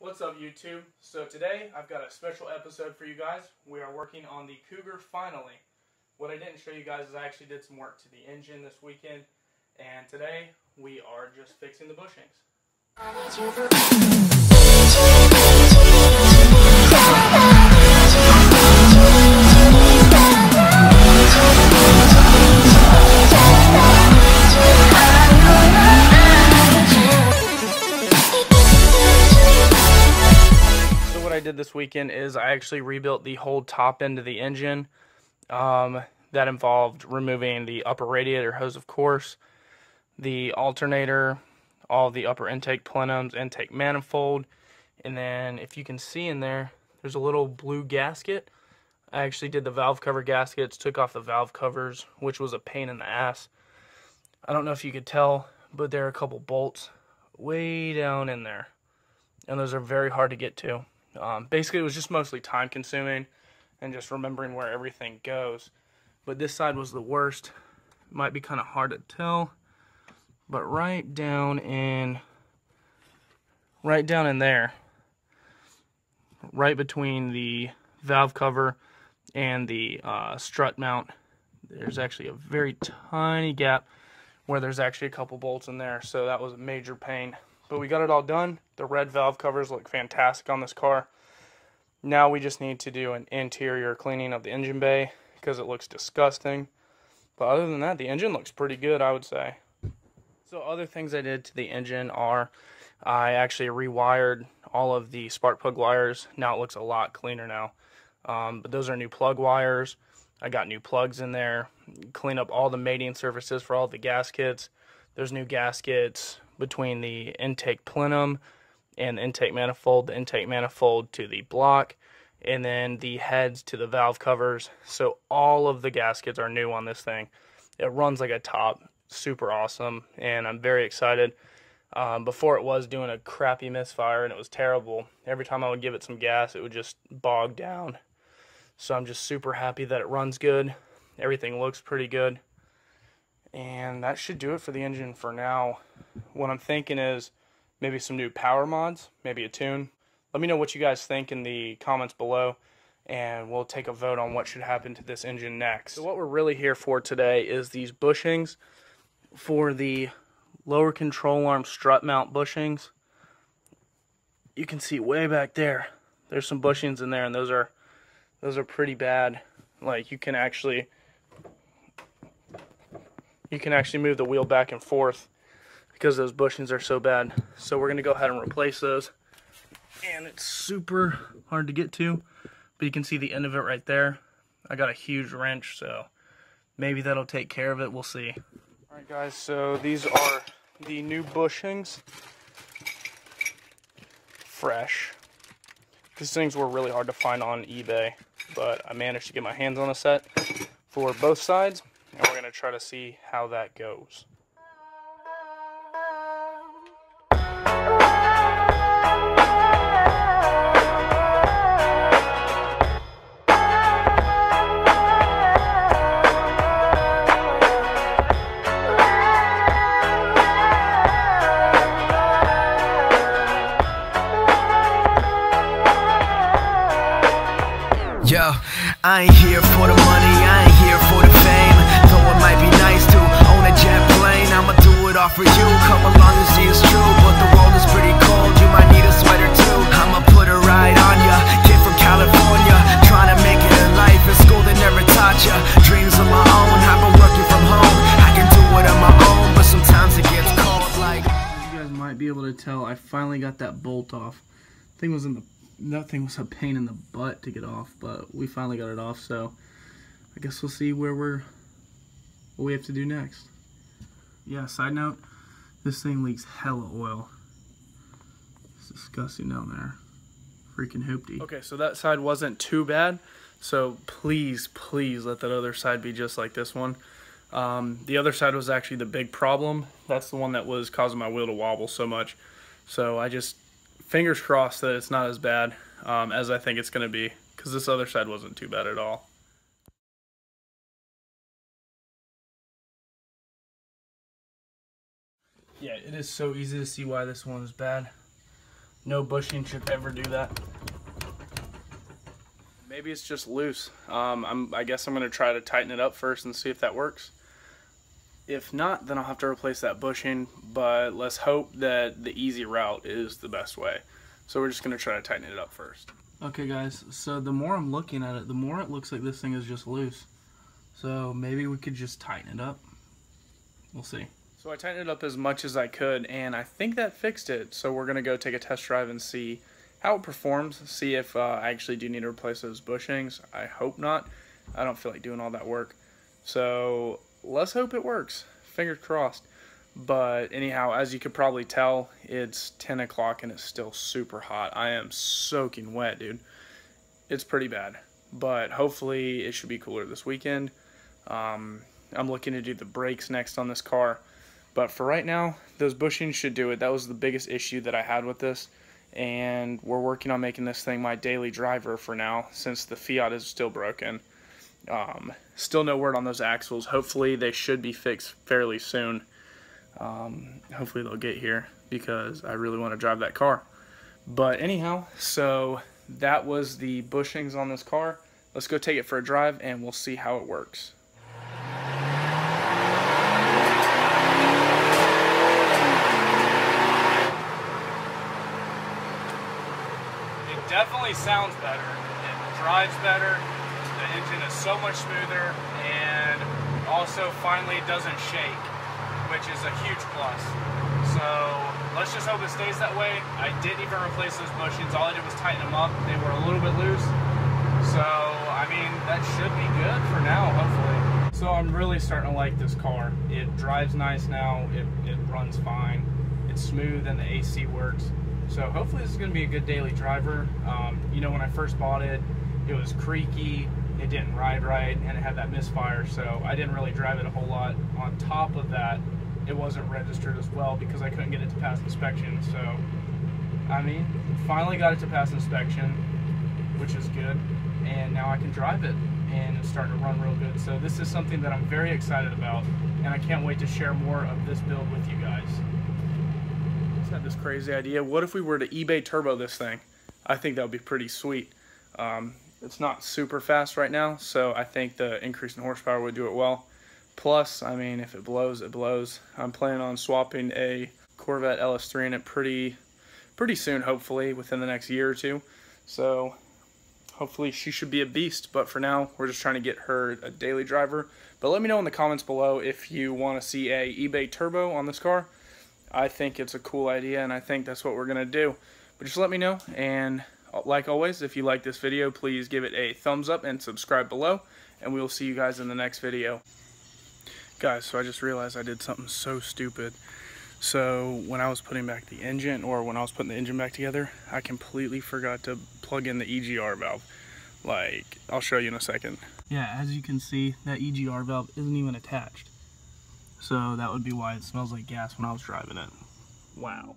What's up, YouTube? So today I've got a special episode for you guys. We are working on the Cougar finally. What I didn't show you guys is I actually did some work to the engine this weekend, and today we are just fixing the bushings. What I did this weekend is I actually rebuilt the whole top end of the engine. That involved removing the upper radiator hose, of course, the alternator, all the upper intake plenums, intake manifold, and then if you can see in there, there's a little blue gasket. I actually did the valve cover gaskets, took off the valve covers, which was a pain in the ass. I don't know if you could tell, but there are a couple bolts way down in there, and those are very hard to get to. Basically, it was just mostly time consuming and just remembering where everything goes. But this side was the worst. It might be kind of hard to tell, but right down in there, right between the valve cover and the strut mount, there's actually a very tiny gap where there's actually a couple bolts in there, so that was a major pain. But we got it all done. The red valve covers look fantastic on this car. Now we just need to do an interior cleaning of the engine bay because it looks disgusting. But other than that, the engine looks pretty good, I would say. So other things I did to the engine are I actually rewired all of the spark plug wires. Now it looks a lot cleaner now. But those are new plug wires. I got new plugs in there. Clean up all the mating surfaces for all the gaskets. There's new gaskets between the intake plenum and the intake manifold to the block, and then the heads to the valve covers. So all of the gaskets are new on this thing. It runs like a top, super awesome, and I'm very excited. Before it was doing a crappy misfire, and it was terrible. Every time I would give it some gas, it would just bog down. So I'm just super happy that it runs good. Everything looks pretty good. And that should do it for the engine for now. What I'm thinking is maybe some new power mods, maybe a tune. Let me know what you guys think in the comments below, and we'll take a vote on what should happen to this engine next. So what we're really here for today is these bushings for the lower control arm strut mount bushings. You can see way back there, there's some bushings in there, and those are pretty bad. Like you can actually move the wheel back and forth because those bushings are so bad. So we're gonna go ahead and replace those. And it's super hard to get to, but you can see the end of it right there. I got a huge wrench, so maybe that'll take care of it. We'll see. All right, guys, so these are the new bushings. Fresh. These things were really hard to find on eBay, but I managed to get my hands on a set for both sides, and we're gonna try to see how that goes. Yo, I ain't here for the money, I ain't here for the fame. Though it might be nice to own a jet plane, I'ma do it all for you. Come along and see it's true, but the world is pretty cold, you might need a sweater too. I'ma put a ride on ya, kid from California, trying to make it in life. In school they never taught ya, dreams of my own. I've been working from home, I can do it on my own, but sometimes it gets cold like. As you guys might be able to tell, I finally got that bolt off. That thing was a pain in the butt to get off, but we finally got it off, so I guess we'll see what we have to do next. Yeah, side note, this thing leaks hella oil. It's disgusting down there. Freaking Hoopty. Okay, so that side wasn't too bad, so please let that other side be just like this one. The other side was actually the big problem. That's the one that was causing my wheel to wobble so much. So I just fingers crossed that it's not as bad as I think it's going to be, because this other side wasn't too bad at all. Yeah, it is so easy to see why this one is bad. No bushing should ever do that. Maybe it's just loose. I guess I'm going to try to tighten it up first and see if that works. If not, then I'll have to replace that bushing, but let's hope that the easy route is the best way. So we're just going to try to tighten it up first. Okay guys, so the more I'm looking at it, the more it looks like this thing is just loose. So maybe we could just tighten it up. We'll see. So I tightened it up as much as I could, and I think that fixed it. So we're going to go take a test drive and see how it performs, see if I actually do need to replace those bushings. I hope not. I don't feel like doing all that work. So let's hope it works. Fingers crossed. But anyhow, as you could probably tell, it's 10 o'clock and it's still super hot. I am soaking wet, dude. It's pretty bad. But hopefully it should be cooler this weekend. I'm looking to do the brakes next on this car. But for right now, those bushings should do it. That was the biggest issue that I had with this. And we're working on making this thing my daily driver for now, since the Fiat is still broken. Still no word on those axles. Hopefully they should be fixed fairly soon. Hopefully they'll get here because I really want to drive that car. But anyhow, so that was the bushings on this car. Let's go take it for a drive and we'll see how it works. It definitely sounds better. It drives better. The engine is so much smoother, and also finally it doesn't shake, which is a huge plus. So let's just hope it stays that way. I didn't even replace those bushings. All I did was tighten them up. They were a little bit loose. So, I mean, that should be good for now, hopefully. So I'm really starting to like this car. It drives nice now. It runs fine. It's smooth and the AC works. So hopefully this is going to be a good daily driver. You know, when I first bought it, it was creaky. It didn't ride right, and it had that misfire, so I didn't really drive it a whole lot. On top of that, it wasn't registered as well because I couldn't get it to pass inspection. So, I mean, finally got it to pass inspection, which is good, and now I can drive it, and it's starting to run real good. So this is something that I'm very excited about, and I can't wait to share more of this build with you guys. I just had this crazy idea. What if we were to eBay turbo this thing? I think that would be pretty sweet. It's not super fast right now, so I think the increase in horsepower would do it well. Plus, I mean, if it blows, it blows. I'm planning on swapping a Corvette LS3 in it pretty soon, hopefully, within the next year or two. So, hopefully she should be a beast, but for now, we're just trying to get her a daily driver. But let me know in the comments below if you want to see a eBay turbo on this car. I think it's a cool idea, and I think that's what we're going to do. But just let me know, and like always, if you like this video, please give it a thumbs up and subscribe below, and we will see you guys in the next video. Guys, so I just realized I did something so stupid. So when I was putting back the engine, or when I was putting the engine back together, I completely forgot to plug in the EGR valve. Like, I'll show you in a second. Yeah, as you can see, that EGR valve isn't even attached. So that would be why it smells like gas when I was driving it. Wow.